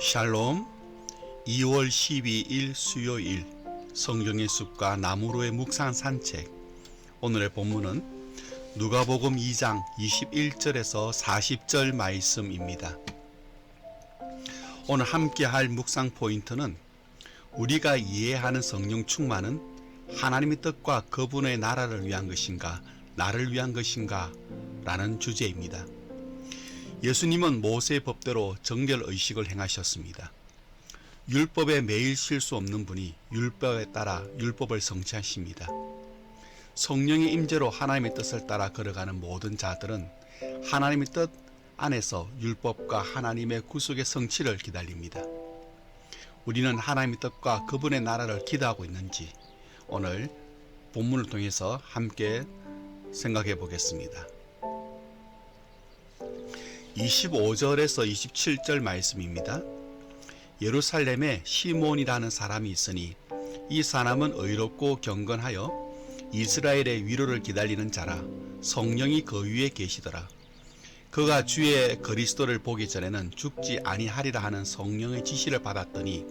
샬롬. 2월 12일 수요일 성경의 숲과 나무로의 묵상 산책. 오늘의 본문은 누가복음 2장 21절에서 40절 말씀입니다. 오늘 함께 할 묵상 포인트는 우리가 이해하는 성령 충만은 하나님의 뜻과 그분의 나라를 위한 것인가, 나를 위한 것인가 라는 주제입니다. 예수님은 모세의 법대로 정결의식을 행하셨습니다. 율법에 매일 실수 없는 분이 율법에 따라 율법을 성취하십니다. 성령의 임재로 하나님의 뜻을 따라 걸어가는 모든 자들은 하나님의 뜻 안에서 율법과 하나님의 구속의 성취를 기다립니다. 우리는 하나님의 뜻과 그분의 나라를 기대하고 있는지 오늘 본문을 통해서 함께 생각해 보겠습니다. 25절에서 27절 말씀입니다. 예루살렘에 시몬이라는 사람이 있으니 이 사람은 의롭고 경건하여 이스라엘의 위로를 기다리는 자라. 성령이 그 위에 계시더라. 그가 주의 그리스도를 보기 전에는 죽지 아니하리라 하는 성령의 지시를 받았더니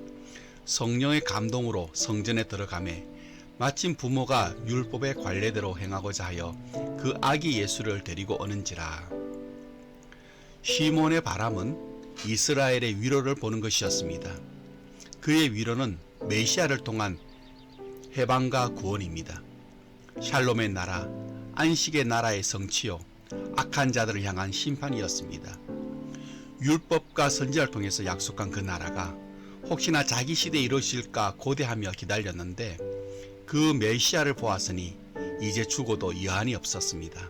성령의 감동으로 성전에 들어가매 마침 부모가 율법의 관례대로 행하고자 하여 그 아기 예수를 데리고 오는지라. 시몬의 바람은 이스라엘의 위로를 보는 것이었습니다. 그의 위로는 메시아를 통한 해방과 구원입니다. 샬롬의 나라, 안식의 나라의 성취요, 악한 자들을 향한 심판이었습니다. 율법과 선지자를 통해서 약속한 그 나라가 혹시나 자기 시대에 이루어질까 고대하며 기다렸는데 그 메시아를 보았으니 이제 죽어도 여한이 없었습니다.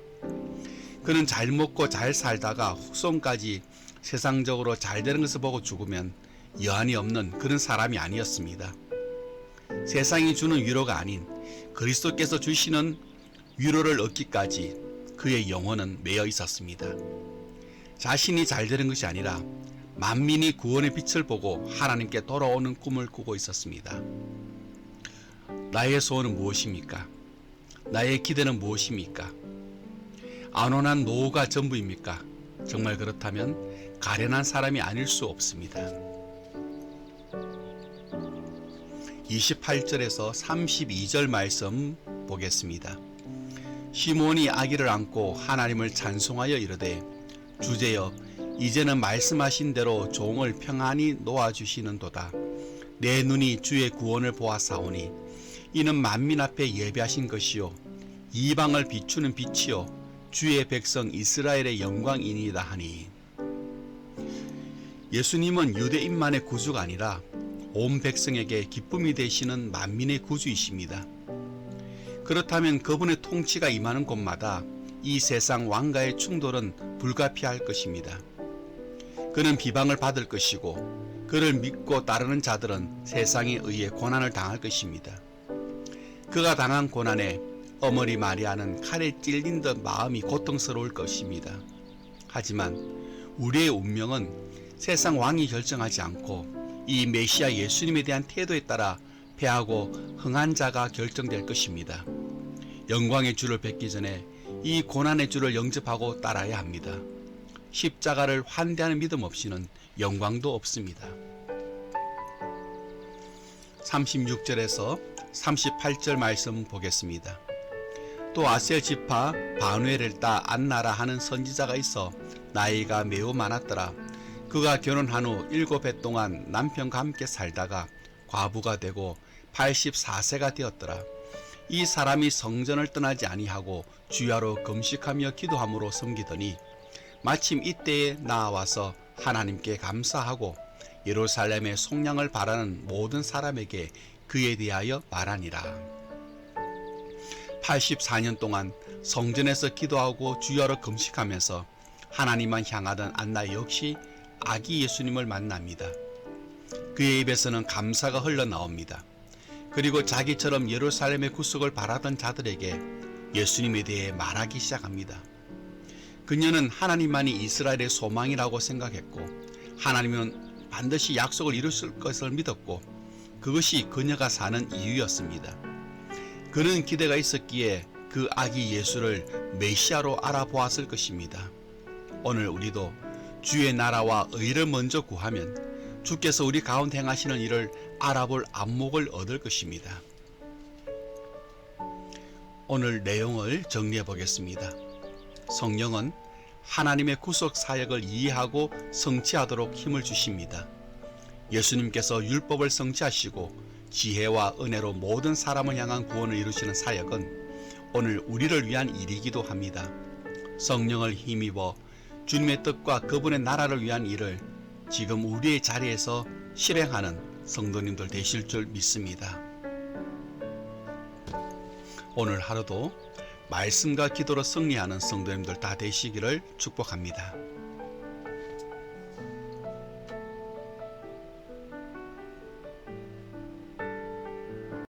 그는 잘 먹고 잘 살다가 후손까지 세상적으로 잘 되는 것을 보고 죽으면 여한이 없는 그런 사람이 아니었습니다. 세상이 주는 위로가 아닌 그리스도께서 주시는 위로를 얻기까지 그의 영혼은 매여 있었습니다. 자신이 잘 되는 것이 아니라 만민이 구원의 빛을 보고 하나님께 돌아오는 꿈을 꾸고 있었습니다. 나의 소원은 무엇입니까? 나의 기대는 무엇입니까? 안온한 노후가 전부입니까? 정말 그렇다면 가련한 사람이 아닐 수 없습니다. 28절에서 32절 말씀 보겠습니다. 시몬이 아기를 안고 하나님을 찬송하여 이르되 주제여 이제는 말씀하신 대로 종을 평안히 놓아주시는도다. 내 눈이 주의 구원을 보았사오니 이는 만민 앞에 예비하신 것이요 이방을 비추는 빛이요 주의 백성 이스라엘의 영광이니이다 하니. 예수님은 유대인만의 구주가 아니라 온 백성에게 기쁨이 되시는 만민의 구주이십니다. 그렇다면 그분의 통치가 임하는 곳마다 이 세상 왕과의 충돌은 불가피할 것입니다. 그는 비방을 받을 것이고 그를 믿고 따르는 자들은 세상에 의해 고난을 당할 것입니다. 그가 당한 고난에 어머니 마리아는 칼에 찔린 듯 마음이 고통스러울 것입니다. 하지만 우리의 운명은 세상 왕이 결정하지 않고 이 메시아 예수님에 대한 태도에 따라 패하고 흥한 자가 결정될 것입니다. 영광의 주를 뵙기 전에 이 고난의 주를 영접하고 따라야 합니다. 십자가를 환대하는 믿음 없이는 영광도 없습니다. 36절에서 38절 말씀 보겠습니다. 또 아셀 지파 바누엘을 따 안나라 하는 선지자가 있어 나이가 매우 많았더라. 그가 결혼한 후 7해 동안 남편과 함께 살다가 과부가 되고 84세가 되었더라. 이 사람이 성전을 떠나지 아니하고 주야로 금식하며 기도함으로 섬기더니 마침 이때에 나와서 하나님께 감사하고 예루살렘의 속량을 바라는 모든 사람에게 그에 대하여 말하니라. 84년 동안 성전에서 기도하고 주야로 금식하면서 하나님만 향하던 안나 역시 아기 예수님을 만납니다. 그의 입에서는 감사가 흘러나옵니다. 그리고 자기처럼 예루살렘의 구속을 바라던 자들에게 예수님에 대해 말하기 시작합니다. 그녀는 하나님만이 이스라엘의 소망이라고 생각했고 하나님은 반드시 약속을 이루실 것을 믿었고 그것이 그녀가 사는 이유였습니다. 그는 기대가 있었기에 그 아기 예수를 메시아로 알아보았을 것입니다. 오늘 우리도 주의 나라와 의를 먼저 구하면 주께서 우리 가운데 행하시는 일을 알아볼 안목을 얻을 것입니다. 오늘 내용을 정리해 보겠습니다. 성령은 하나님의 구속 사역을 이해하고 성취하도록 힘을 주십니다. 예수님께서 율법을 성취하시고 지혜와 은혜로 모든 사람을 향한 구원을 이루시는 사역은 오늘 우리를 위한 일이기도 합니다. 성령을 힘입어 주님의 뜻과 그분의 나라를 위한 일을 지금 우리의 자리에서 실행하는 성도님들 되실 줄 믿습니다. 오늘 하루도 말씀과 기도로 승리하는 성도님들 다 되시기를 축복합니다.